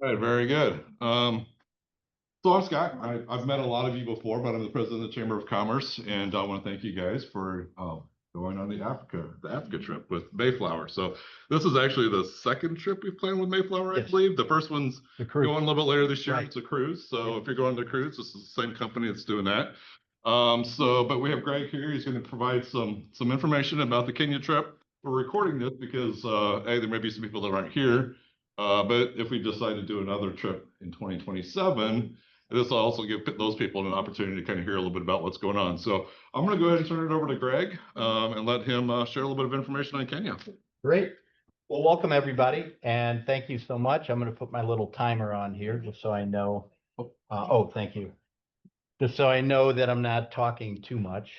All right, very good. So I'm Scott. I've met a lot of you before, but I'm the president of the Chamber of Commerce, and I want to thank you guys for going on the Africa trip with Mayflower. So this is actually the second trip we've planned with Mayflower, I Yes, believe. The first one's the cruise. going a little bit later this year. Right. It's a cruise. So Yep. if you're going to a cruise, this is the same company that's doing that. But we have Greg here. He's going to provide some information about the Kenya trip. We're recording this because there may be some people that aren't here. But if we decide to do another trip in 2027, this will also give those people an opportunity to kind of hear a little bit about what's going on. So I'm going to go ahead and turn it over to Greg and let him share a little bit of information on Kenya. Great. Well, welcome everybody, and thank you so much. I'm going to put my little timer on here just so I know. Thank you. Just so I know that I'm not talking too much.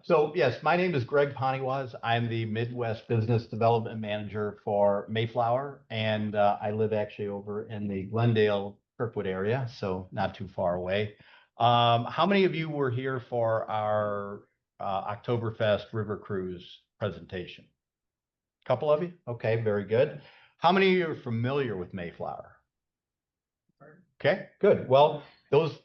So yes, my name is Greg Paniwaz. I'm the Midwest Business Development Manager for Mayflower, and I live actually over in the Glendale, Kirkwood area, so not too far away. How many of you were here for our Oktoberfest River Cruise presentation? A couple of you? Okay, very good. How many of you are familiar with Mayflower? Okay, good. Well,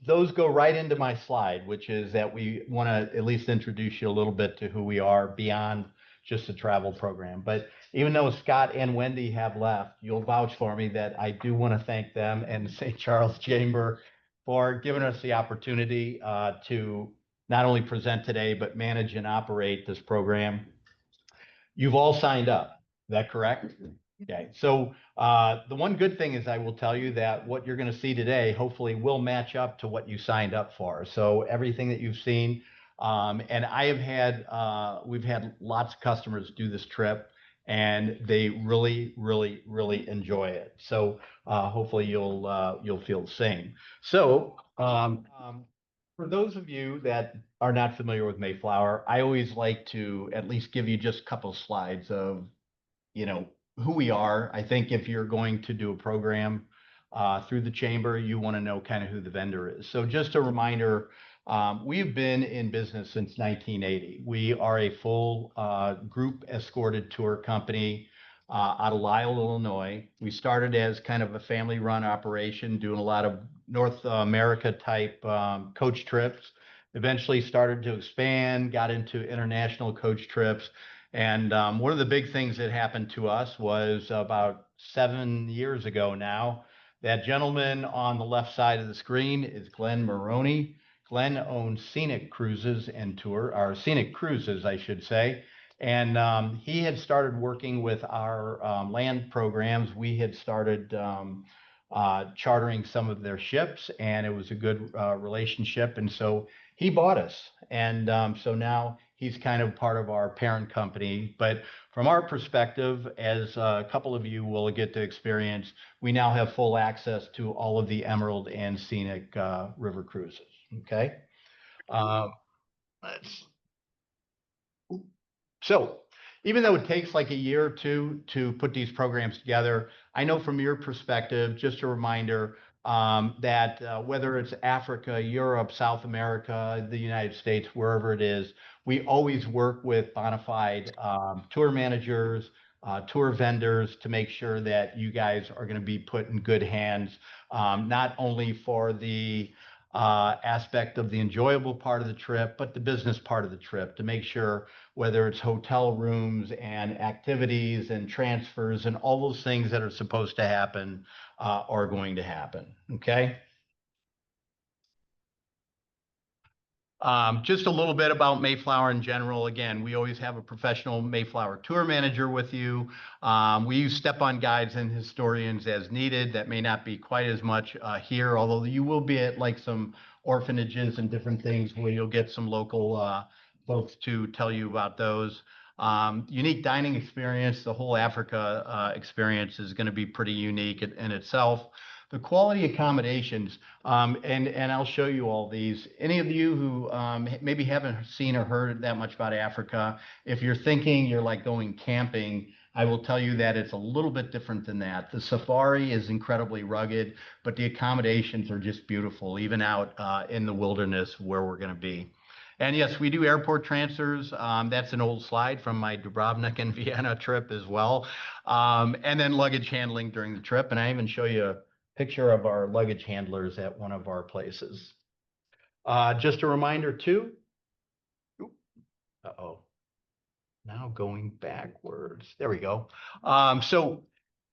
those go right into my slide, which is that we want to at least introduce you a little bit to who we are beyond just a travel program. But even though Scott and Wendy have left, you'll vouch for me that I do want to thank them and the St. Charles Chamber for giving us the opportunity to not only present today, but manage and operate this program. You've all signed up. Is that correct? Okay. So the one good thing is I will tell you that what you're going to see today hopefully will match up to what you signed up for. So everything that you've seen, and we've had lots of customers do this trip, and they really, really, really enjoy it. So hopefully you'll feel the same. So for those of you that are not familiar with Mayflower, I always like to at least give you just a couple slides of, who we are. I think if you're going to do a program through the chamber, you want to know kind of who the vendor is. So just a reminder, we've been in business since 1980. We are a full group escorted tour company out of Lisle, Illinois. We started as kind of a family run operation, doing a lot of North America type coach trips. Eventually started to expand, got into international coach trips. And one of the big things that happened to us was about 7 years ago now. That gentleman on the left side of the screen is Glenn Maroney. Glenn owns Scenic Cruises and Tour, or Scenic Cruises, I should say. And he had started working with our land programs. We had started chartering some of their ships, and it was a good relationship. And so he bought us. And so now he's kind of part of our parent company. But from our perspective, as a couple of you will get to experience, we now have full access to all of the Emerald and Scenic River cruises. Okay. Uh, let's So even though it takes like a year or two to put these programs together, I know from your perspective, just a reminder that whether it's Africa, Europe, South America, the United States, wherever it is, we always work with bona fide tour managers, tour vendors to make sure that you guys are going to be put in good hands, not only for the aspect of the enjoyable part of the trip, but the business part of the trip to make sure whether it's hotel rooms and activities and transfers and all those things that are supposed to happen are going to happen. Okay. Just a little bit about Mayflower in general. Again, we always have a professional Mayflower tour manager with you. We use step-on guides and historians as needed. That may not be quite as much here, although you will be at like some orphanages and different things where you'll get some local folks to tell you about those. Unique dining experience. The whole Africa experience is going to be pretty unique in itself. The quality accommodations, and I'll show you all these. Any of you who maybe haven't seen or heard that much about Africa, if you're thinking you're like going camping, I will tell you that it's a little bit different than that. The safari is incredibly rugged, but the accommodations are just beautiful, even out in the wilderness where we're going to be. And yes, we do airport transfers. That's an old slide from my Dubrovnik and Vienna trip as well. And then luggage handling during the trip. And I even show you a picture of our luggage handlers at one of our places. Just a reminder too. Uh-oh. Now going backwards. There we go. So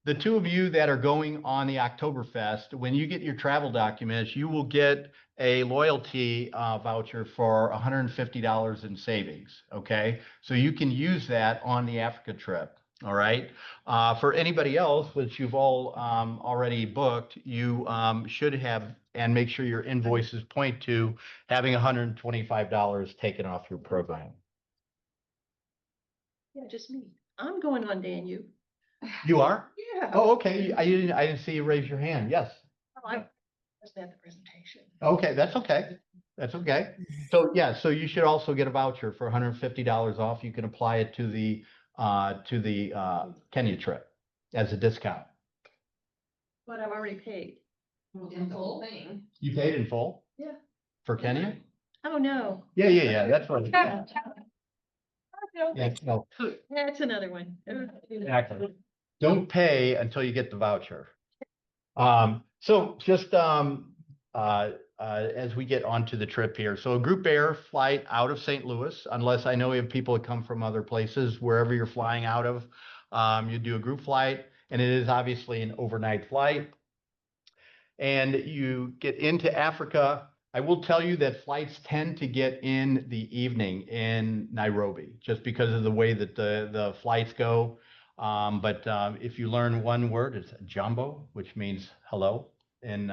the two of you that are going on the Oktoberfest, when you get your travel documents, you will get a loyalty voucher for $150 in savings. Okay. So you can use that on the Africa trip. All right. For anybody else, which you've all already booked, you should have, and make sure your invoices point to having $125 taken off your program. Yeah, just me. I'm going on Danube. You are? Yeah. Oh, okay. I didn't see you raise your hand. Yes. Oh, I wasn't at the presentation. Okay, that's okay. That's okay. So yeah, so you should also get a voucher for $150 off. You can apply it to the Kenya trip as a discount. But I've already paid. In the whole thing. You paid in full? Yeah. For Kenya? Oh, no. Yeah. That's what. Yeah, No, that's another one. exactly. Don't pay until you get the voucher. So just as we get onto the trip here, so a group air flight out of St. Louis, unless I know we have people that come from other places, wherever you're flying out of, you do a group flight, and it is obviously an overnight flight. And you get into Africa. I will tell you that flights tend to get in the evening in Nairobi, just because of the way that the flights go. But if you learn one word, it's jambo, which means hello in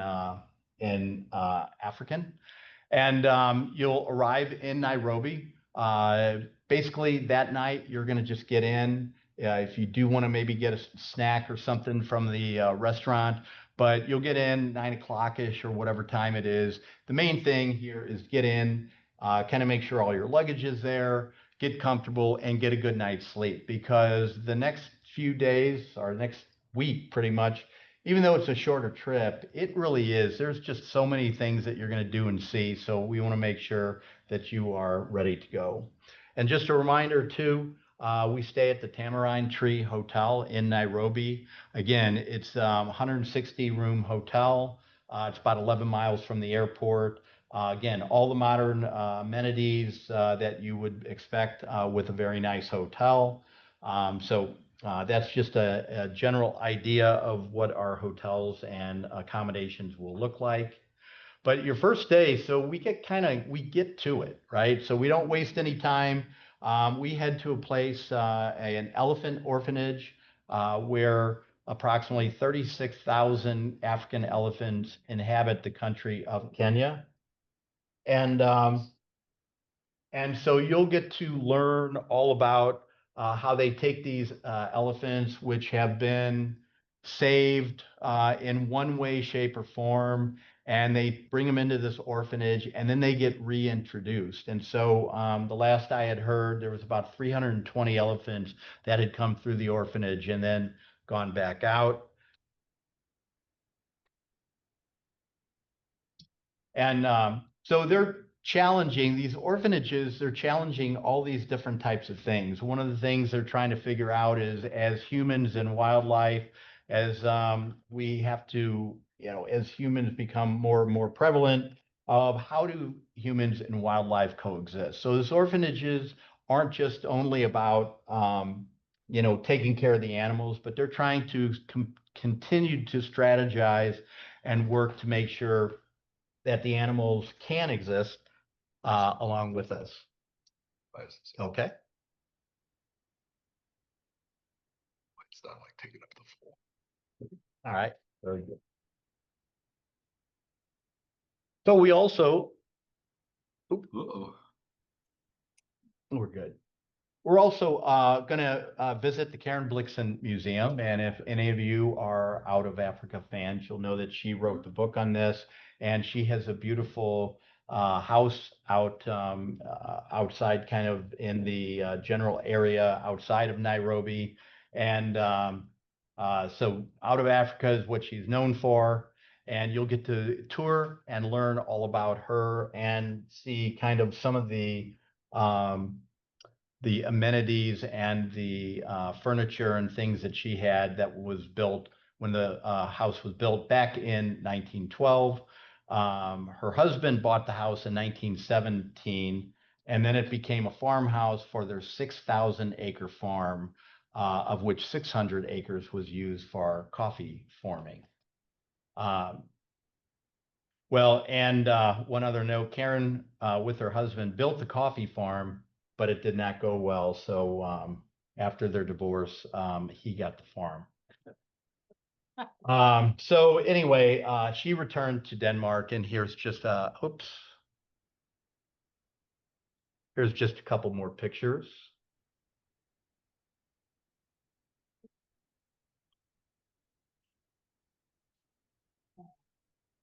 African. And you'll arrive in Nairobi. Basically, that night, you're going to just get in. If you do want to maybe get a snack or something from the restaurant, but you'll get in 9 o'clock-ish or whatever time it is. The main thing here is get in, kind of make sure all your luggage is there, get comfortable, and get a good night's sleep, because the next few days or next week pretty much, even though it's a shorter trip, it really is. There's just so many things that you're going to do and see. So we want to make sure that you are ready to go. And just a reminder too, we stay at the Tamarind Tree Hotel in Nairobi. Again, it's a 160 room hotel. It's about 11 miles from the airport. Again, all the modern amenities that you would expect with a very nice hotel. That's just a general idea of what our hotels and accommodations will look like. But your first day, so we get to it, right? So we don't waste any time. We head to a place, an elephant orphanage, where approximately 36,000 African elephants inhabit the country of Kenya. And so you'll get to learn all about how they take these elephants, which have been saved in one way, shape, or form, and they bring them into this orphanage, and then they get reintroduced. And so the last I had heard, there was about 320 elephants that had come through the orphanage and then gone back out. And so they're challenging these orphanages, they're challenging all these different types of things. One of the things they're trying to figure out is, as humans and wildlife, as we have to, as humans become more and more prevalent, of how do humans and wildlife coexist. So these orphanages aren't just only about, taking care of the animals, but they're trying to continue to strategize and work to make sure that the animals can exist along with us. Okay. It's not like taking up the full. All right. Very good. So we also, we're good. We're also going to visit the Karen Blixen Museum. And if any of you are Out of Africa fans, you'll know that she wrote the book on this. And she has a beautiful house outside, kind of in the general area outside of Nairobi. And so Out of Africa is what she's known for. and you'll get to tour and learn all about her and see kind of some of the amenities and the furniture and things that she had that was built when the house was built back in 1912. Her husband bought the house in 1917, and then it became a farmhouse for their 6,000 acre farm, of which 600 acres was used for coffee farming. Well, and one other note, Karen, with her husband, built the coffee farm, but it did not go well. So after their divorce, he got the farm. So anyway, she returned to Denmark, and here's just oops. Here's just a couple more pictures.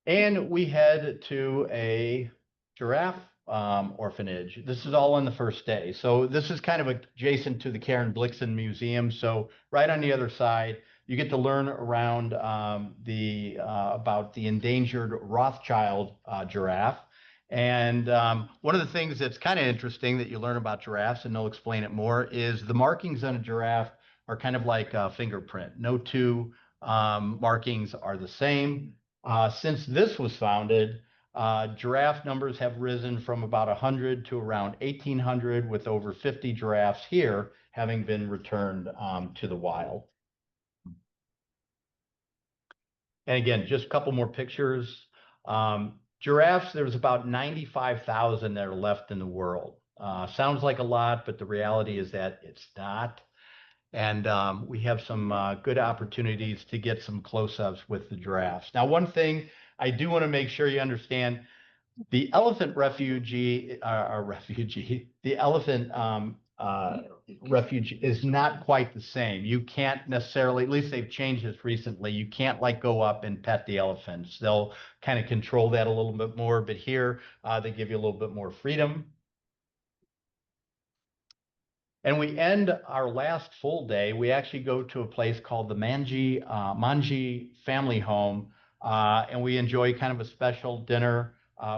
And we head to a giraffe orphanage. This is all on the first day. So this is kind of adjacent to the Karen Blixen Museum. So right on the other side, you get to learn around about the endangered Rothschild giraffe. And one of the things that's kind of interesting that you learn about giraffes, and they'll explain it more, is the markings on a giraffe are kind of like a fingerprint. No two markings are the same. Since this was founded, giraffe numbers have risen from about 100 to around 1,800, with over 50 giraffes here having been returned to the wild. And again, just a couple more pictures. Giraffes, there's about 95,000 that are left in the world. Sounds like a lot, but the reality is that it's not. And we have some good opportunities to get some close-ups with the giraffes. Now, one thing I do want to make sure you understand, the elephant refugee, the elephant refuge is not quite the same. You can't necessarily, at least they've changed this recently, you can't like go up and pet the elephants. They'll kind of control that a little bit more, but here they give you a little bit more freedom. And we end our last full day. We actually go to a place called the Manji Family Home, and we enjoy kind of a special dinner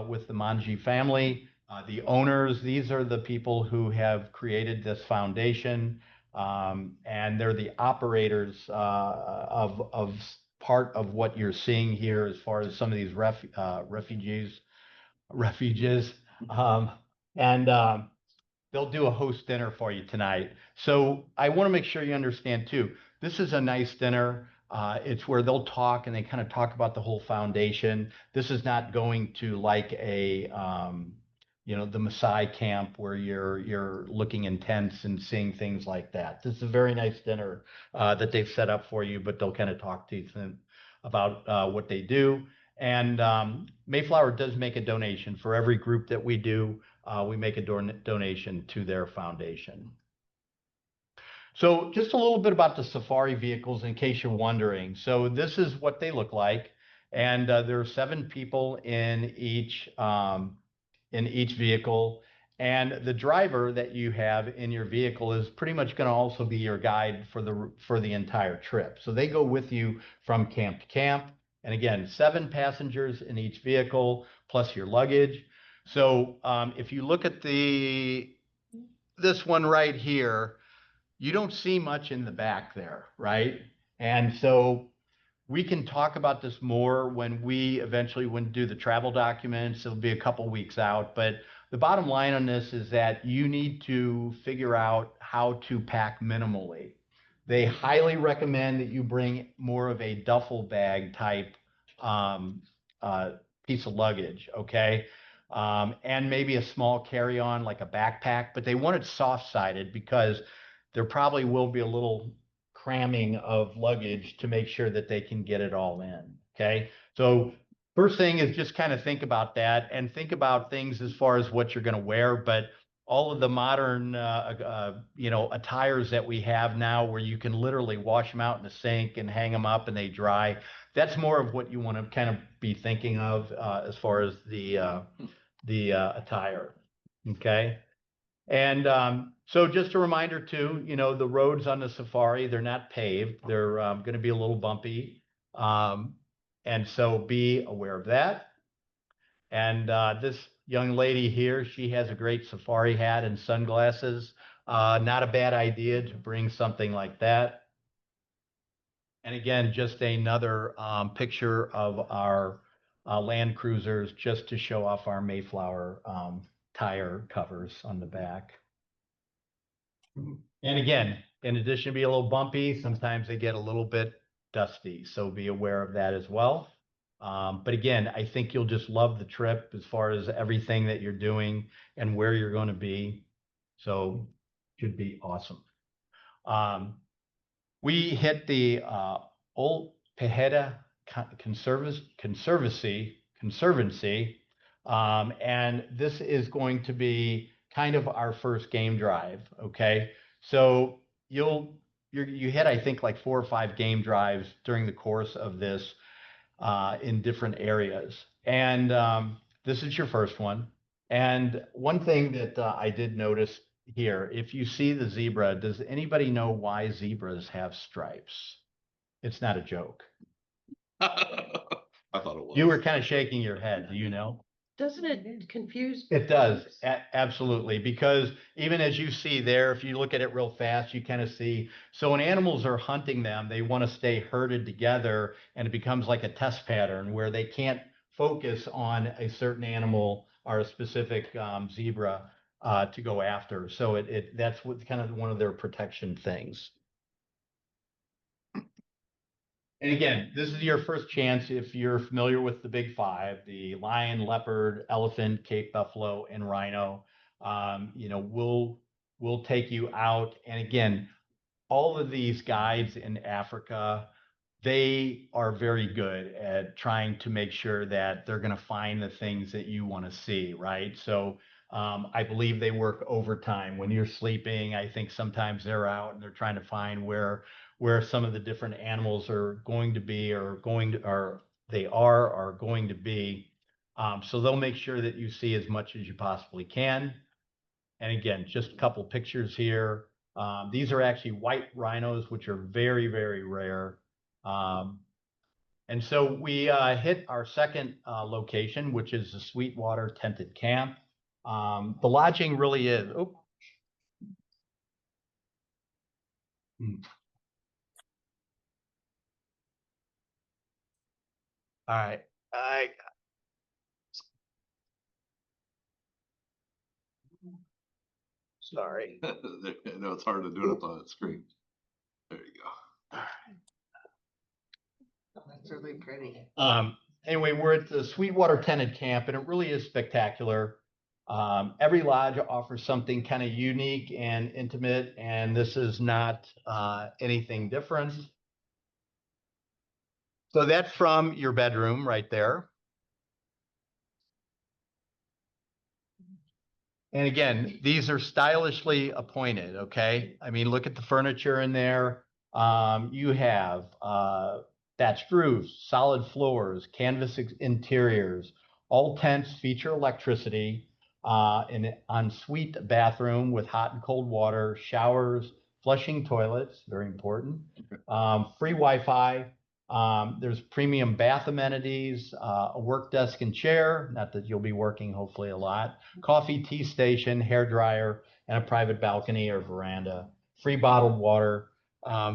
with the Manji family. The owners, these are the people who have created this foundation, and they're the operators of part of what you're seeing here as far as some of these refuges. And they'll do a host dinner for you tonight. So I want to make sure you understand too, this is a nice dinner. It's where they'll talk and they kind of talk about the whole foundation. This is not going to like a, the Maasai camp where you're looking in tents and seeing things like that. This is a very nice dinner that they've set up for you, but they'll kind of talk to you about what they do. And Mayflower does make a donation for every group that we do. We make a donation to their foundation. So just a little bit about the safari vehicles in case you're wondering. So this is what they look like. And there are 7 people in each vehicle. And the driver that you have in your vehicle is pretty much going to also be your guide for the entire trip. So they go with you from camp to camp. And again, 7 passengers in each vehicle, plus your luggage. So if you look at this one right here, you don't see much in the back there, right? And so we can talk about this more when we eventually do the travel documents. It'll be a couple weeks out, but the bottom line on this is that you need to figure out how to pack minimally. They highly recommend that you bring more of a duffel bag type piece of luggage, okay? And maybe a small carry-on like a backpack, but they want it soft-sided because there probably will be a little cramming of luggage to make sure that they can get it all in, okay? So first thing is just kind of think about that and think about things as far as what you're going to wear, but all of the modern, attires that we have now where you can literally wash them out in the sink and hang them up and they dry. That's more of what you want to kind of be thinking of as far as the attire. Okay. And so just a reminder too, the roads on the safari, they're not paved. They're going to be a little bumpy. And so be aware of that. And this young lady here, she has a great safari hat and sunglasses. Not a bad idea to bring something like that. And again, just another picture of our Land Cruisers just to show off our Mayflower tire covers on the back. And again, in addition to being a little bumpy, sometimes they get a little bit dusty, so be aware of that as well. But again, I think you'll just love the trip as far as everything that you're doing and where you're going to be. So should be awesome. We hit the Old Pejeta Conservancy, and this is going to be kind of our first game drive. Okay, so you hit, I think, like 4 or 5 game drives during the course of this in different areas, and this is your first one. And one thing that I did notice here, if you see the zebra, does anybody know why zebras have stripes? It's not a joke. I thought it was. You were kind of shaking your head. Do you know? Doesn't it confuse? It does. Absolutely. Because even as you see there, if you look at it real fast, you kind of see. So when animals are hunting them, they want to stay herded together, and it becomes like a test pattern where they can't focus on a certain animal or a specific zebra to go after. So that's what kind of one of their protection things. And again, this is your first chance if you're familiar with the big 5, the lion, leopard, elephant, Cape buffalo, and rhino. You know, we'll take you out. And again, all of these guides in Africa, they are very good at trying to make sure that they're going to find the things that you want to see, right? So I believe they work overtime. When you're sleeping, I think sometimes they're out and they're trying to find where some of the different animals are going to be or going to be. So they'll make sure that you see as much as you possibly can. And again, just a couple pictures here. These are actually white rhinos, which are very, very rare. And so we hit our second location, which is the Sweetwater Tented Camp. The lodging really is. Oh. All right. Sorry. No, it's hard to do it on the screen. There you go. That's really pretty. Anyway, we're at the Sweetwater Tented Camp, and it really is spectacular. Every lodge offers something kind of unique and intimate, and this is not anything different. So that's from your bedroom right there. And again, these are stylishly appointed, okay? I mean, look at the furniture in there. You have thatched roofs, solid floors, canvas interiors. All tents feature electricity, an ensuite bathroom with hot and cold water, showers, flushing toilets, very important. Free Wi-Fi. There's premium bath amenities, a work desk and chair, not that you'll be working hopefully a lot, coffee, tea station, hair dryer, and a private balcony or veranda, free bottled water.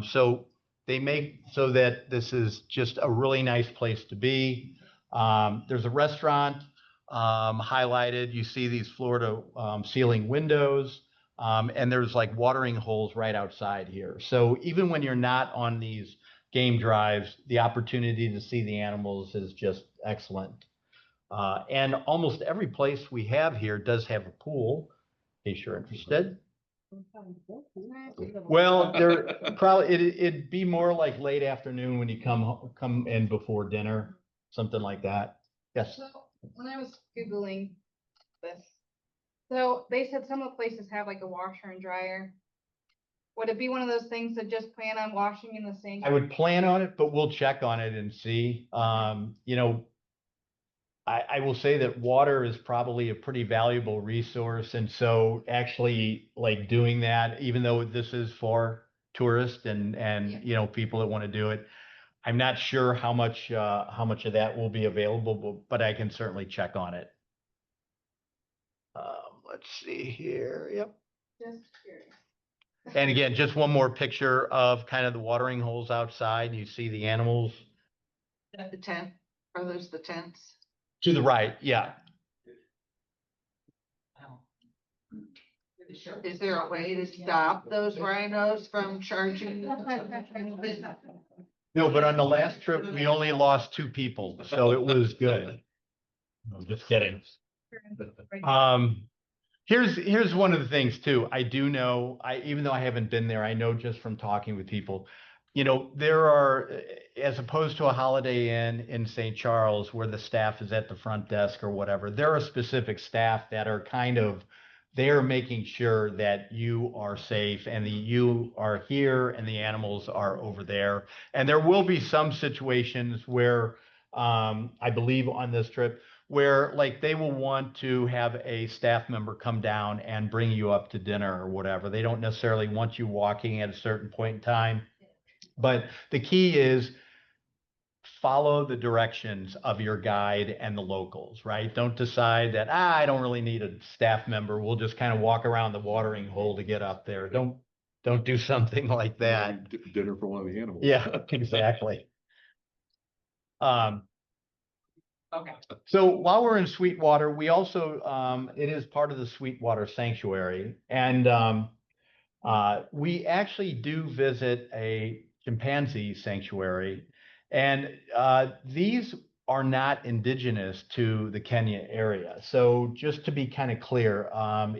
So they make so that this is just a really nice place to be. There's a restaurant highlighted. You see these floor to ceiling windows, and there's like watering holes right outside here. So even when you're not on these game drives, the opportunity to see the animals is just excellent. And almost every place we have here does have a pool, in case you're interested. Well, there probably it'd be more like late afternoon when you come in before dinner, something like that. Yes. So when I was Googling this, so they said some of the places have like a washer and dryer. Would it be one of those things that just plan on washing in the sink? I would plan on it, but we'll check on it and see. You know, I will say that water is probably a pretty valuable resource. And so actually like doing that, even though this is for tourists and, you know, people that want to do it, I'm not sure how much of that will be available, but I can certainly check on it. Let's see here. Yep. Just curious. And again, just one more picture of kind of the watering holes outside. You see the animals The tent, are those the tents? to the right. Yeah. Is there a way to stop those rhinos from charging? No, but on the last trip, we only lost 2 people, so it was good. I'm just kidding. Here's one of the things too. I do know, even though I haven't been there, I know just from talking with people, there are, as opposed to a Holiday Inn in St. Charles where the staff is at the front desk or whatever, there are specific staff that are they're making sure that you are safe and you are here and the animals are over there. And there will be some situations where, I believe on this trip, where like they will want to have a staff member come down and bring you up to dinner or whatever. They don't necessarily want you walking at a certain point in time. But the key is follow the directions of your guide and the locals, right? Don't decide that, I don't really need a staff member. We'll just kind of walk around the watering hole to get up there. Don't do something like that. Dinner for one of the animals. Yeah, exactly. Okay. So while we're in Sweetwater, we also, it is part of the Sweetwater Sanctuary. And we actually do visit a chimpanzee sanctuary. And these are not indigenous to the Kenya area. So just to be kind of clear,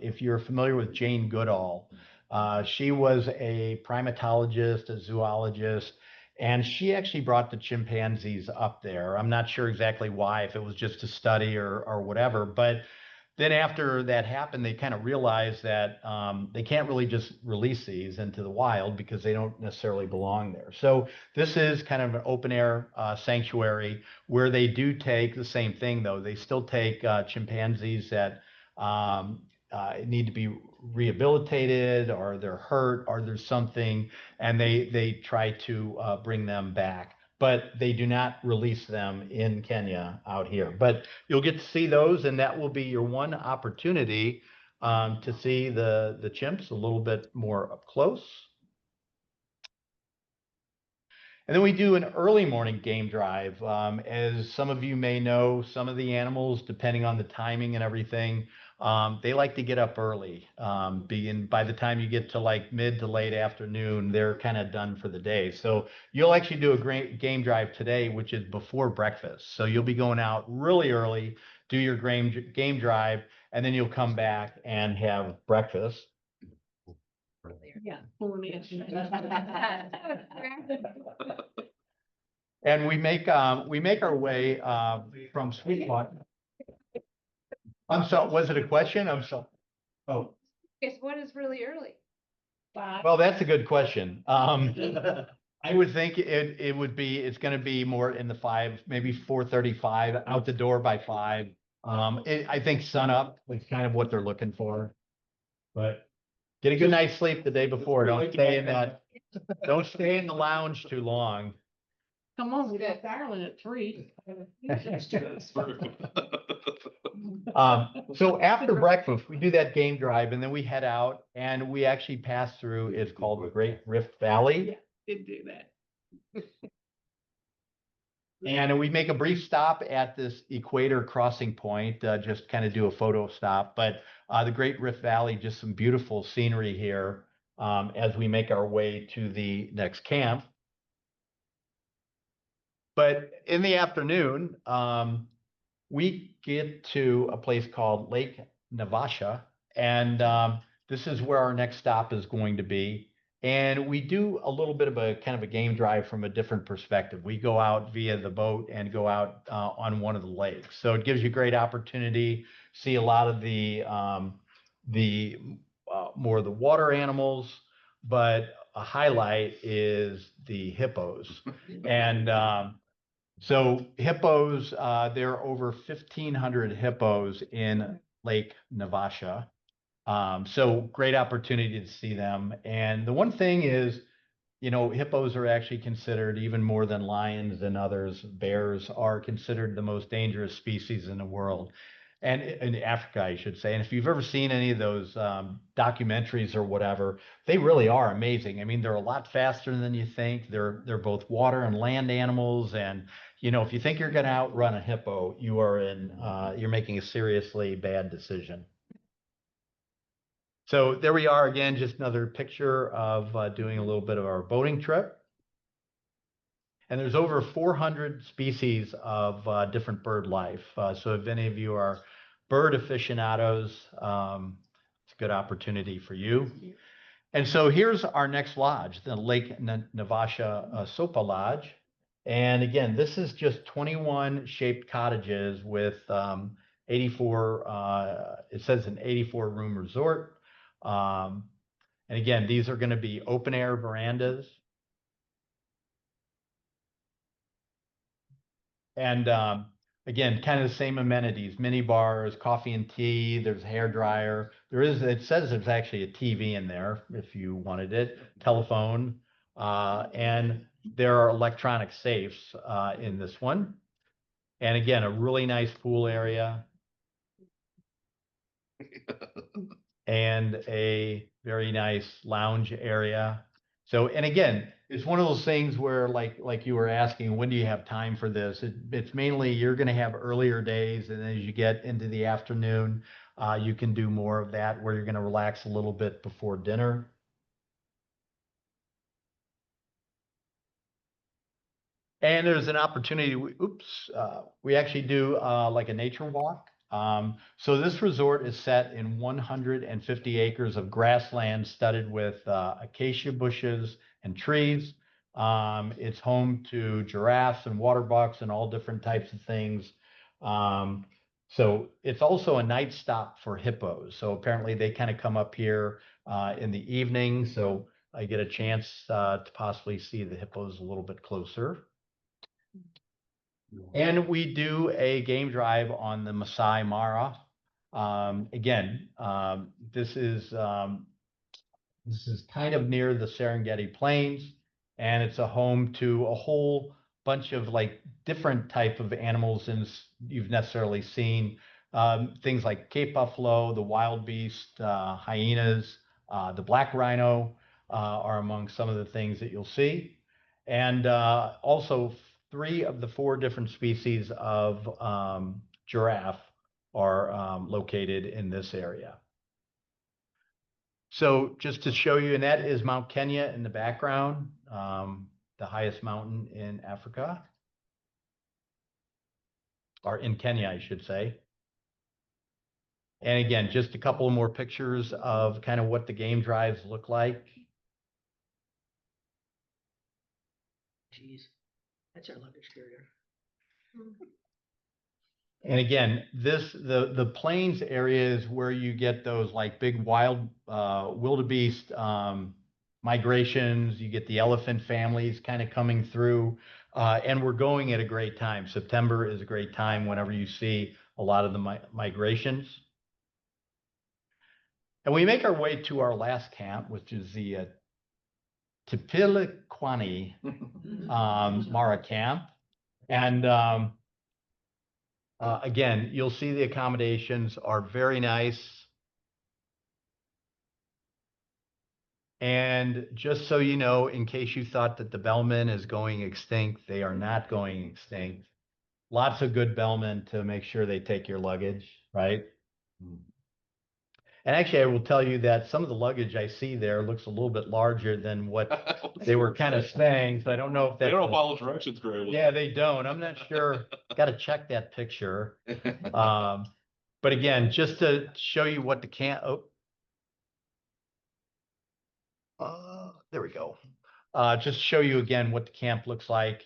if you're familiar with Jane Goodall, she was a primatologist, a zoologist, and she actually brought the chimpanzees up there. I'm not sure exactly why, if it was just to study or whatever, but then after that happened, they kind of realized that they can't really just release these into the wild because they don't necessarily belong there. So this is kind of an open air sanctuary where they do take the same thing, though. They still take chimpanzees that need to be rehabilitated, or they're hurt, or there's something, and they try to bring them back. But they do not release them in Kenya out here. But you'll get to see those, and that will be your one opportunity to see the chimps a little bit more up close. And then we do an early morning game drive. As some of you may know, some of the animals, depending on the timing and everything, they like to get up early. By the time you get to like mid to late afternoon, they're kind of done for the day. So you'll actually do a great game drive today, which is before breakfast. So you'll be going out really early, do your game drive, and then you'll come back and have breakfast. Yeah. And we make our way from Sweetwater. I'm sorry, was it a question? I'm sorry. Oh, Guess what is really early? well, that's a good question. I would think it's gonna be more in the 5, maybe 4:35, out the door by 5. I think sun up is kind of what they're looking for. But get a good night's sleep the day before. Don't stay in the lounge too long. Come on, we got Darwin at 3. So after breakfast, we do that game drive, and then we head out, and we actually pass through, it's called the Great Rift Valley. Did do that. And we make a brief stop at this equator crossing point, just kind of do a photo stop. But the Great Rift Valley, just some beautiful scenery here as we make our way to the next camp. But in the afternoon, we get to a place called Lake Navasha, and this is where our next stop is going to be. And we do a little bit of a kind of a game drive from a different perspective. We go out via the boat and go out on one of the lakes. So it gives you a great opportunity, see a lot of the more of the water animals, but a highlight is the hippos. And so hippos, there are over 1,500 hippos in Lake Navasha. So great opportunity to see them. And the one thing is, you know, hippos are actually considered, even more than lions and others, bears are considered the most dangerous species in the world. And in Africa, I should say. And if you've ever seen any of those documentaries or whatever, they really are amazing. I mean, they're a lot faster than you think. They're both water and land animals. And, you know, if you think you're going to outrun a hippo, you're making a seriously bad decision. So there we are again, just another picture of doing a little bit of our boating trip. And there's over 400 species of different bird life. So if any of you are bird aficionados, it's a good opportunity for you. And so here's our next lodge, the Lake Navasha Sopa Lodge. And again, this is just 21 shaped cottages with 84, it says an 84 room resort. And again, these are going to be open air verandas. And again, kind of the same amenities, mini bars, coffee and tea, there's a hair dryer. It says there's actually a TV in there if you wanted it, telephone, and there are electronic safes in this one. And again, a really nice pool area. And a very nice lounge area. So, and again, it's one of those things where like you were asking, when do you have time for this? It's mainly you're going to have earlier days, and as you get into the afternoon, you can do more of that where you're going to relax a little bit before dinner. And there's an opportunity, we actually do like a nature walk. So this resort is set in 150 acres of grassland studded with acacia bushes and trees. It's home to giraffes and water bucks and all different types of things. So it's also a night stop for hippos. So apparently they kind of come up here in the evening. So I get a chance to possibly see the hippos a little bit closer. And we do a game drive on the Masai Mara. This is kind of near the Serengeti Plains, and it's a home to a whole bunch of like different type of animals you've necessarily seen. Things like Cape buffalo, the wild beast, hyenas, the black rhino are among some of the things that you'll see. And also 3 of the 4 different species of giraffe are located in this area. So just to show you, and that is Mount Kenya in the background, the highest mountain in Africa, or in Kenya, I should say. And again, just a couple more pictures of kind of what the game drives look like. Jeez, that's our luggage carrier. And again, the plains area is where you get those like big wild wildebeest migrations. You get the elephant families kind of coming through, and we're going at a great time. September is a great time whenever you see a lot of the migrations. And we make our way to our last camp, which is the Tipiliquani Mara camp. And again, you'll see the accommodations are very nice. And just so you know, in case you thought that the bellman is going extinct, they are not going extinct. Lots of good bellmen to make sure they take your luggage, right? And actually, I will tell you that some of the luggage I see there looks a little bit larger than what they were kind of saying. So I don't know if They that's don't follow directions very well. Yeah, they don't. I'm not sure. Got to check that picture. But again, just to show you what the camp. There we go. Just show you again what the camp looks like.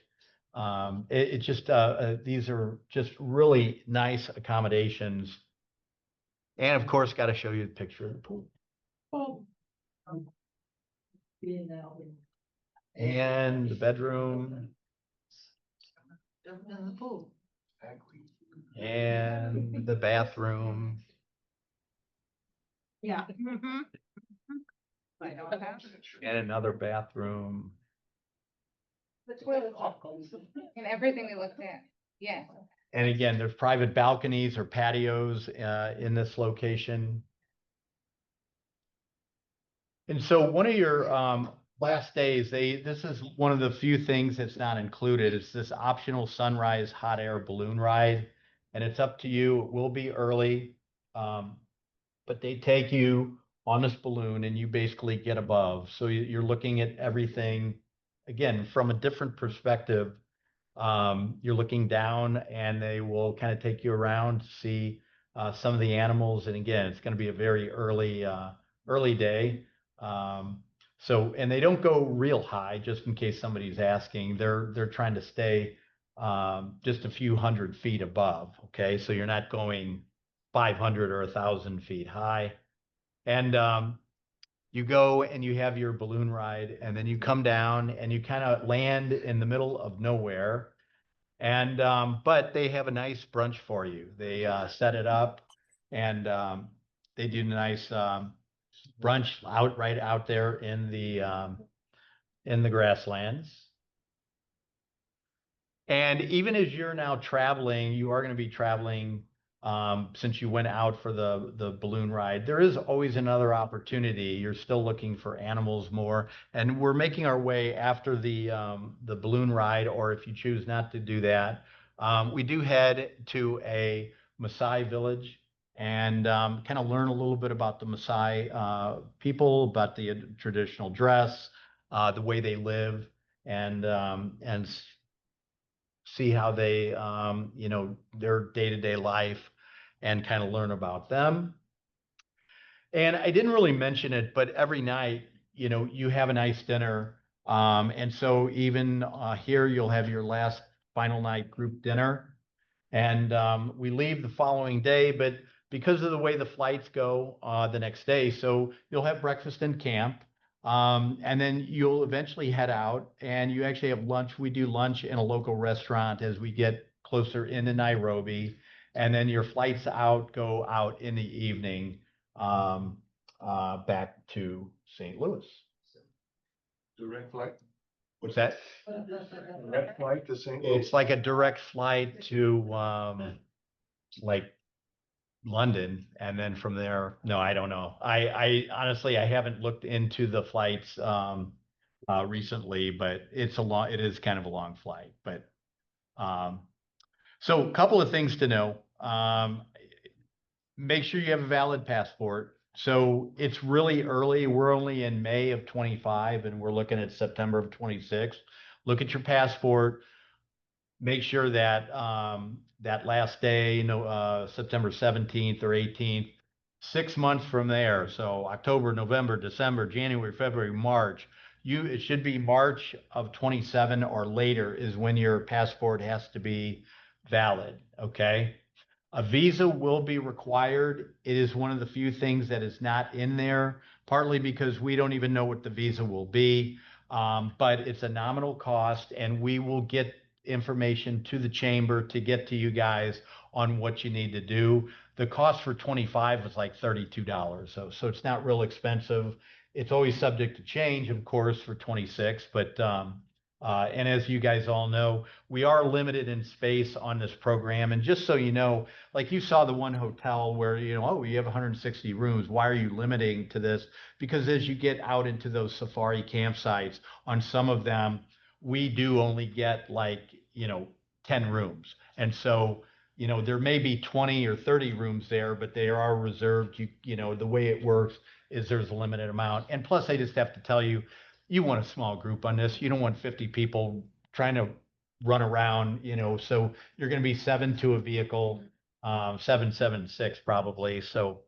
These are just really nice accommodations. And of course, got to show you the picture of the pool. And the bedroom. Jumped in the pool. And the bathroom. Yeah. And another bathroom. The toilets and everything we looked at, yeah. And again, there's private balconies or patios in this location. And so one of your last days, this is one of the few things that's not included. It's this optional sunrise hot air balloon ride. And it's up to you. It will be early. But they take you on this balloon and you basically get above. So you're looking at everything, again, from a different perspective. You're looking down and they will kind of take you around to see some of the animals. And again, it's going to be a very early day. And they don't go real high, just in case somebody's asking. They're trying to stay just a few 100 feet above. Okay, so you're not going 500 or 1,000 feet high. And you go and you have your balloon ride, and then you come down and you kind of land in the middle of nowhere. And but they have a nice brunch for you. They set it up, and they do nice brunch right out there in the grasslands. And even as you're now traveling, you are going to be traveling since you went out for the balloon ride. There is always another opportunity. You're still looking for animals more, and we're making our way after the balloon ride. Or if you choose not to do that, we do head to a Maasai village and kind of learn a little bit about the Maasai people, about the traditional dress, the way they live, and see how they, their day-to-day life, and kind of learn about them. And I didn't really mention it, but every night, you have a nice dinner. And so even here, you'll have your last final night group dinner. And we leave the following day, but because of the way the flights go the next day, so you'll have breakfast in camp. And then you'll eventually head out and you actually have lunch. We do lunch in a local restaurant as we get closer into Nairobi. And then your flights go out in the evening back to St. Louis. Direct flight? What's that? Direct flight to St. Louis? It's like a direct flight to like London, and then from there, no, I don't know. I honestly, I haven't looked into the flights recently, but it is kind of a long flight. But so a couple of things to know. Make sure you have a valid passport. So it's really early. We're only in May of 25 and we're looking at September of 26. Look at your passport. Make sure that that last day, September 17th or 18th, 6 months from there. So October, November, December, January, February, March. It should be March of 27 or later is when your passport has to be valid. Okay. A visa will be required. It is one of the few things that is not in there, partly because we don't even know what the visa will be. But it's a nominal cost, and we will get information to the chamber to get to you guys on what you need to do. The cost for 25 was like $32. So it's not real expensive. It's always subject to change, of course, for 26, but and as you guys all know, we are limited in space on this program. And just so you know, like you saw the one hotel where, you have 160 rooms. Why are you limiting to this? Because as you get out into those safari campsites, on some of them, we do only get 10 rooms. And so, there may be 20 or 30 rooms there, but they are reserved. The way it works is there's a limited amount. And plus, I just have to tell you, you want a small group on this. You don't want 50 people trying to run around, so you're going to be 7 to a vehicle, 776 probably. So,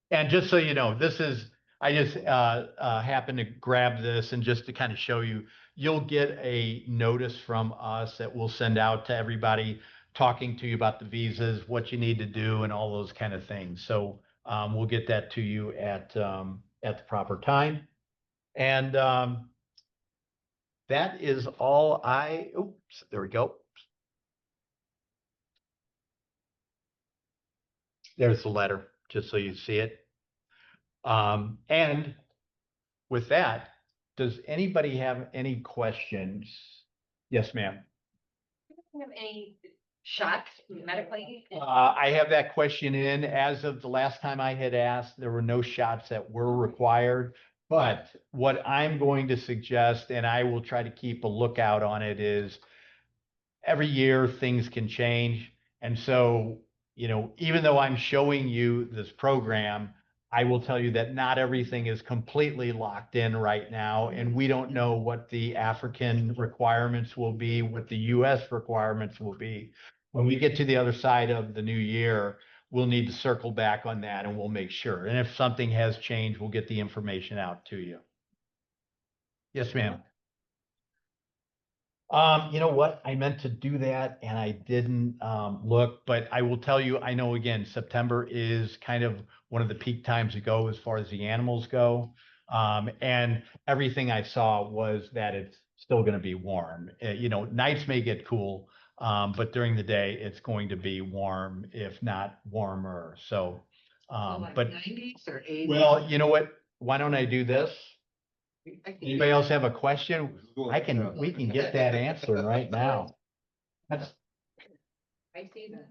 and just so you know, I just happened to grab this and just to kind of show you, you'll get a notice from us that we'll send out to everybody talking to you about the visas, what you need to do, and all those kind of things. So we'll get that to you at the proper time. And that is all oops, there we go. There's the letter, just so you see it. And with that, does anybody have any questions Yes, ma'am. Have any shots medically? I have that question in. As of the last time I had asked, there were no shots that were required. But what I'm going to suggest, and I will try to keep a lookout on it, is every year things can change. And so, even though I'm showing you this program, I will tell you that not everything is completely locked in right now. And we don't know what the African requirements will be, what the US requirements will be. When we get to the other side of the new year, we'll need to circle back on that and we'll make sure. And if something has changed, we'll get the information out to you. Yes, ma'am. You know what? I meant to do that and I didn't look, but I will tell you, I know again, September is kind of one of the peak times to go as far as the animals go. And everything I saw was that it's still going to be warm. Nights may get cool, but during the day, it's going to be warm, if not warmer. So, but 90s or 80s? well, you know what? Why don't I do this? I think- Anybody else have a question? We can get that answer right now. That's, I see that.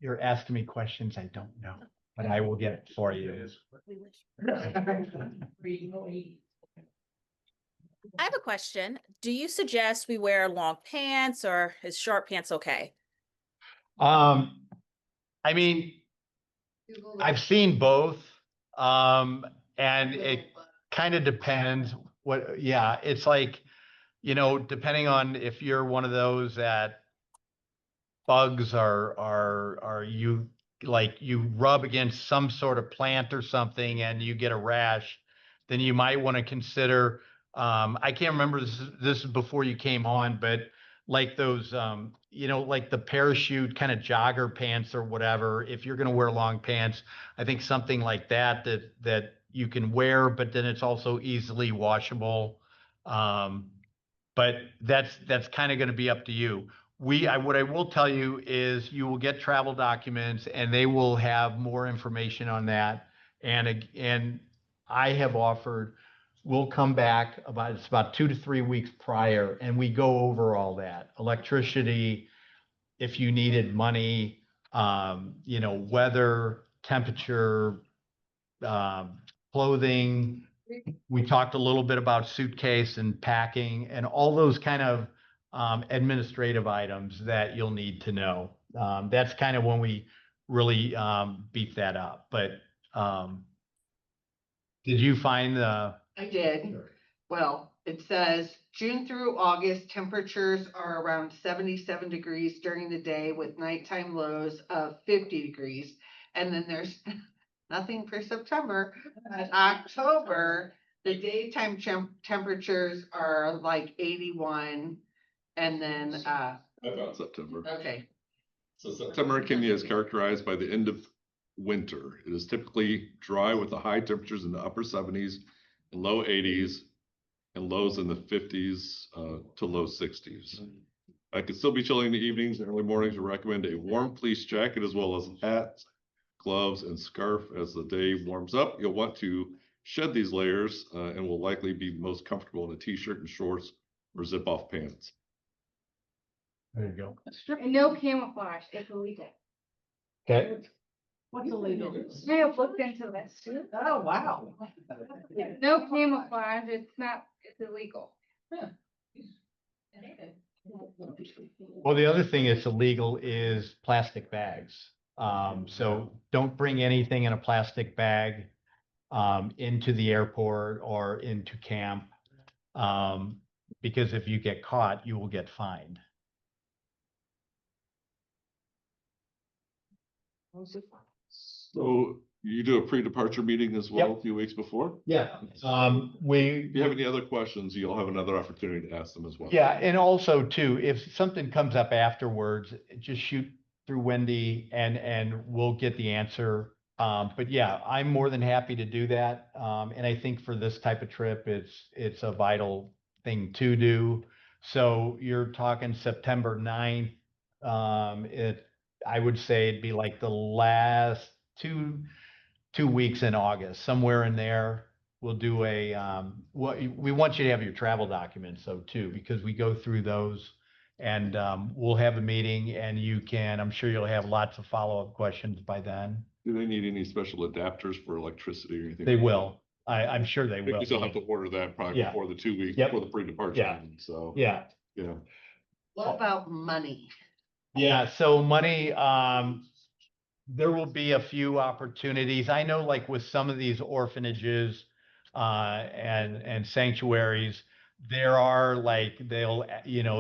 you're asking me questions I don't know, but I will get it for you. I have a question. Do you suggest we wear long pants or is short pants okay? I mean, I've seen both. And it kind of depends it's like, depending on if you're one of those that bugs are you like you rub against some sort of plant or something and you get a rash, then you might want to consider, I can't remember this is before you came on, but like those, like the parachute kind of jogger pants or whatever, if you're going to wear long pants, I think something like that you can wear, but then it's also easily washable. But that's kind of going to be up to you. What I will tell you is you will get travel documents and they will have more information on that. And I have offered, we'll come back it's about 2 to 3 weeks prior and we go over all that. Electricity, if you needed money, weather, temperature, clothing. We talked a little bit about suitcase and packing and all those kind of administrative items that you'll need to know. That's kind of when we really beef that up. But did you find the? I did. Well, it says June through August, temperatures are around 77 degrees during the day with nighttime lows of 50 degrees. And then there's nothing for September. But October, the daytime temperatures are like 81. And then, About September. okay, So September in Kenya is characterized by the end of winter. It is typically dry with the high temperatures in the upper 70s and low 80s and lows in the 50s to low 60s. I could still be chilly in the evenings and early mornings. We recommend a warm fleece jacket as well as hats, gloves, and scarf. As the day warms up, you'll want to shed these layers and will likely be most comfortable in a t-shirt and shorts or zip-off pants. There you go. And no camouflage, it's illegal. Okay. What's illegal? I have looked into this. Oh, wow. No camouflage, it's illegal. Well, the other thing that's illegal is plastic bags. So don't bring anything in a plastic bag into the airport or into camp. Because if you get caught, you will get fined. So you do a pre-departure meeting as well Yep. a few weeks before? Yeah. If you have any other questions, you'll have another opportunity to ask them as well. Yeah, and also too, if something comes up afterwards, just shoot through Wendy and we'll get the answer. But yeah, I'm more than happy to do that. And I think for this type of trip, it's a vital thing to do. So you're talking September 9th. I would say it'd be like the last two weeks in August, somewhere in there we'll do a, we want you to have your travel documents though too, because we go through those. And, we'll have a meeting and you can, I'm sure you'll have lots of follow-up questions by then. Do they need any special adapters for electricity or anything? They like that? will. I'm sure they will. Because they'll have to order that probably Yeah. before the 2 weeks, Yep. before the pre-departure Yeah. meeting, so, Yeah. yeah. What about money? Yeah, so money, there will be a few opportunities. I know like with some of these orphanages, and sanctuaries, there are like, they'll,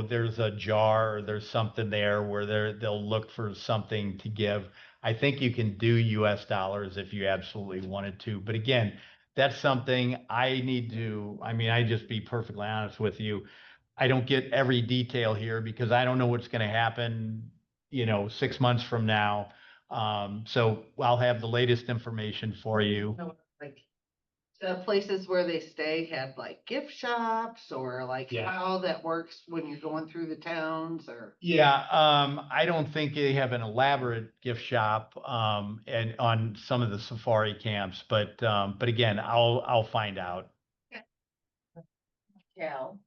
there's a jar, or there's something there where they'll look for something to give. I think you can do US dollars if you absolutely wanted to, but again, that's something I need to, I just be perfectly honest with you. I don't get every detail here because I don't know what's gonna happen, 6 months from now. So I'll have the latest information for you. Like, the places where they stay have like gift shops or like Yeah. how that works when you're going through the towns or? Yeah, I don't think they have an elaborate gift shop, and on some of the safari camps, but again, I'll find out.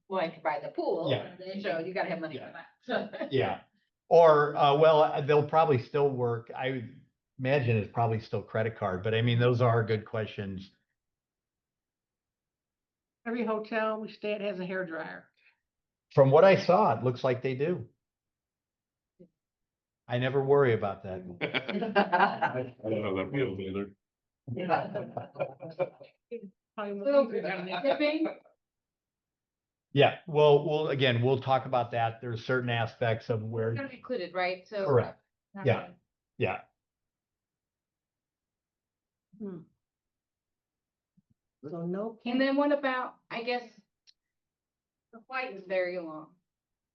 Wanting to buy the pool. Yeah. So you gotta have money Yeah. for that. Yeah. Or, well, they'll probably still work. I would imagine it's probably still credit card, but those are good questions. Every hotel we stay at has a hairdryer. From what I saw, it looks like they do. I never worry about that. I don't know that feels either. Probably So, won't be good on that. tipping, Yeah, well, we'll talk about that. There's certain aspects of it's where, gonna be included, right? So. correct, not yeah. really. yeah. So no. And then what about, I guess, the flight is very long.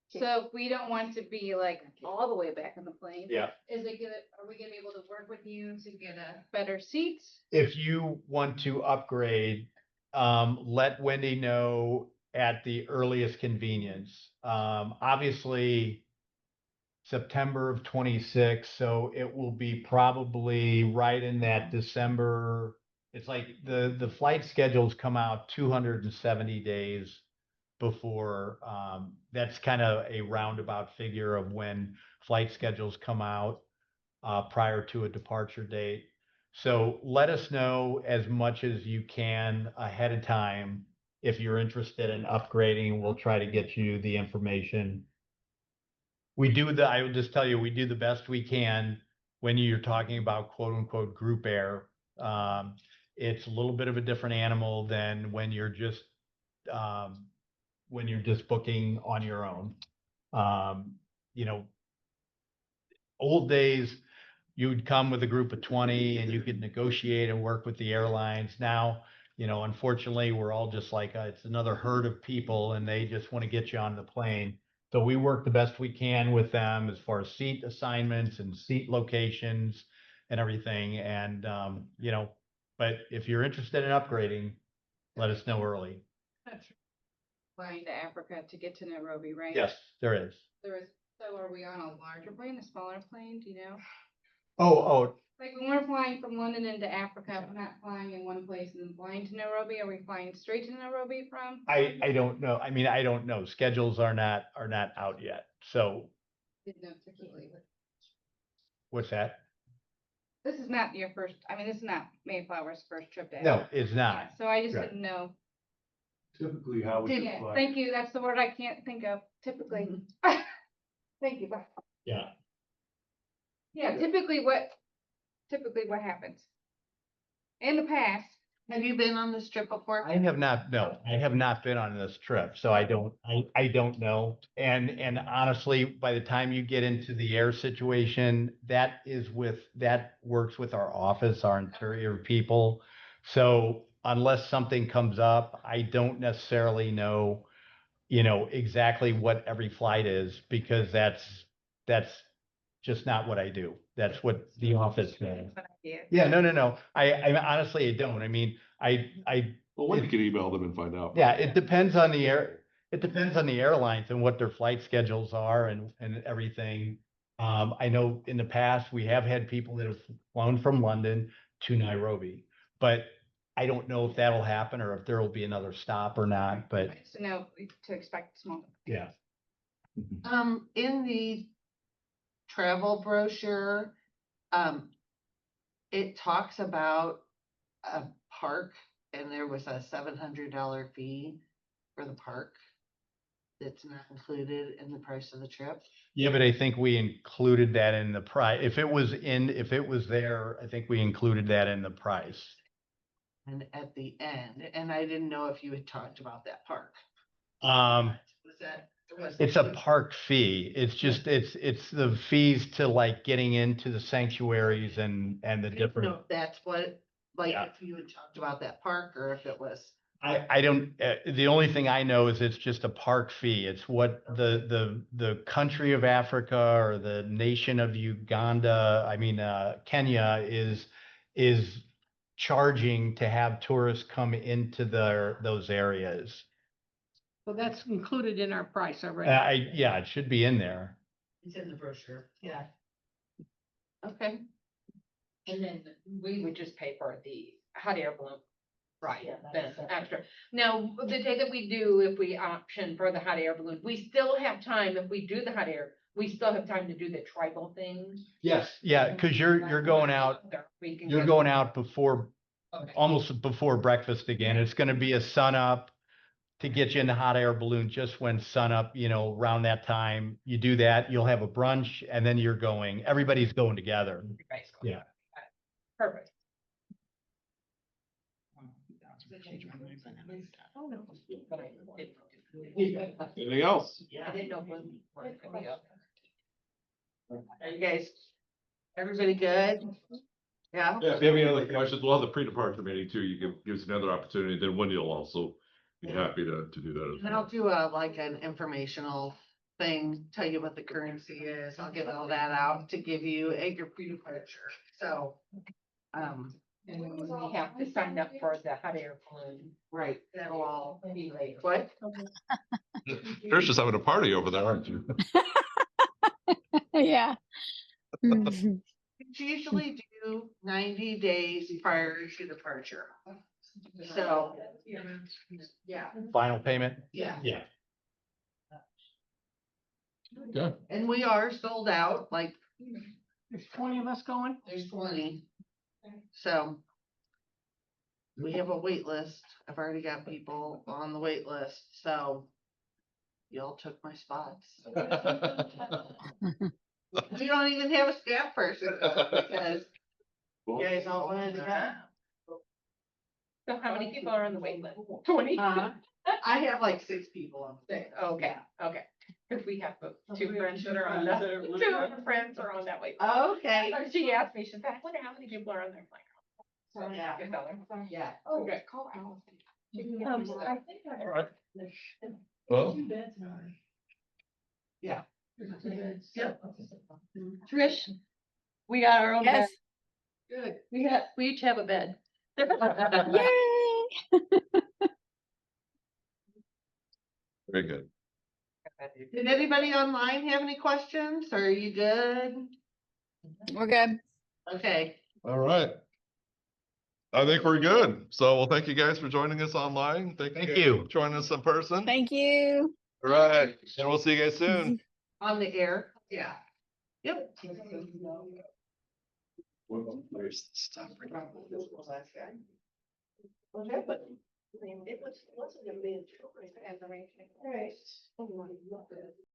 So if we don't want to be like all the way back on the plane. Yeah. Are we gonna be able to work with you to get a better seats? If you want to upgrade, let Wendy know at the earliest convenience. Obviously, September of 26, so it will be probably right in that December. It's like the flight schedules come out 270 days before, that's kind of a roundabout figure of when flight schedules come out, prior to a departure date. So let us know as much as you can ahead of time. If you're interested in upgrading, we'll try to get you the information. I will just tell you, we do the best we can when you're talking about quote unquote group air. It's a little bit of a different animal than when you're just booking on your own. Old days, you'd come with a group of 20 and you could negotiate and work with the airlines. Now, unfortunately, we're all just like, it's another herd of people and they just want to get you on the plane. So we work the best we can with them as far as seat assignments and seat locations and everything. And, but if you're interested in upgrading, let us know early. Flying to Africa to get to Nairobi, right? Yes, there is. So are we on a larger plane, a smaller plane, do you know? Oh, Like when we're flying from London into Africa, we're not flying in one place and then flying to Nairobi, are we flying straight to Nairobi from? I don't know. I don't know. Schedules are not out yet. So Didn't know particularly. what's that? This is not your first, this is not Mayflower's first trip to No, Africa. it's Yeah, not. so I just Right. didn't know. Typically, how we Yeah, fly. thank you, that's the word I can't think of, typically. Thank you, bye. Yeah. Yeah, typically what happens? In the past, Have you been on this trip before? I have not, no, I have not been on this trip, so I don't know. And honestly, by the time you get into the air situation, that works with our office, our interior people. So unless something comes up, I don't necessarily know, exactly what every flight is, because that's just not what I do. That's what the office does. but yeah. Yeah, no. I honestly, I don't. Well, Wendy could email them and find out. Yeah, it depends on the airlines and what their flight schedules are and everything. I know in the past, we have had people that have flown from London to Nairobi, but I don't know if that'll happen or if there will be another stop or not, but Just to know to expect small. yeah. In the travel brochure, it talks about a park and there was a $700 fee for the park. That's not included in the price of the trip. Yeah, but I think we included that in the price. If it was there, I think we included that in the price. And at the end, and I didn't know if you had talked about that park. Um, Was that? was it's a included? park fee. It's just, it's the fees to like getting into the sanctuaries and the I didn't different. know if that's what, like, Yeah. if you had talked about that park or if it was. I don't, the only thing I know is it's just a park fee. It's what the country of Africa or the nation of Kenya is charging to have tourists come into those areas. So that's included in our price already. Yeah, it should be in there. It's in the brochure. Yeah. Okay, And then we would just pay for the hot air balloon. Right, Yeah, then that's extra. Now, the day that we do, if we option for the hot air balloon, we still have time, if we do the hot air, we still have time to do the tribal things. Yes. Yeah, because you're going out, We can you're get- going out before, Okay. almost before breakfast again. It's gonna be a sun up to get you in the hot air balloon just when sun up, around that time. You do that, you'll have a brunch and then everybody's going together. Basically. Yeah. Perfect. Oh, no. But I didn't- Anything else? I didn't know when. we're gonna be up. are you guys, everybody good? Yeah, Yeah, if you have any other questions, we'll have the pre-departure meeting too. You can give us another opportunity, then Wendy will also be happy to do that. as and well. I'll do like an informational thing, tell you what the currency is, I'll get all that out to give you at your pre-departure, so. And we have to sign up for the hot air balloon. Right, That'll all be later. what? Trish is having a party over there, aren't you? Yeah. Mhm. It's usually do 90 days prior to departure. So, yeah, Final payment? yeah, Yeah. Yeah. and we are sold out, like, There's 20 of us going? there's 20. So. We have a wait list. I've already got people on the wait list, so. Y'all took my spots. We don't even have a staff person because you guys all wanted to come. So how many people are on the wait list? 20? I have like 6 people on the Six, okay, okay. Cause we have two friends that are on that, two of our friends are on that wait. list. Okay. So she asked me, she's like, I wonder how many people are on there. I'm like, oh, Yeah. good dollar. Yeah. Oh, Okay. call Allison. I think All right. Well, Yeah. Trish, we got our own bed. Yes. Good. We each have a bed. Yay. very good. Did anybody online have any questions? Or are you good? We're good. Okay. All right. I think we're good. So, well, thank you guys for joining us online. Thank Thank guys you. for joining us in person. Thank you. All right. And we'll see you guys soon. On the air? Yeah. Yep. Where's the stuff? What happened? It wasn't a big. Right.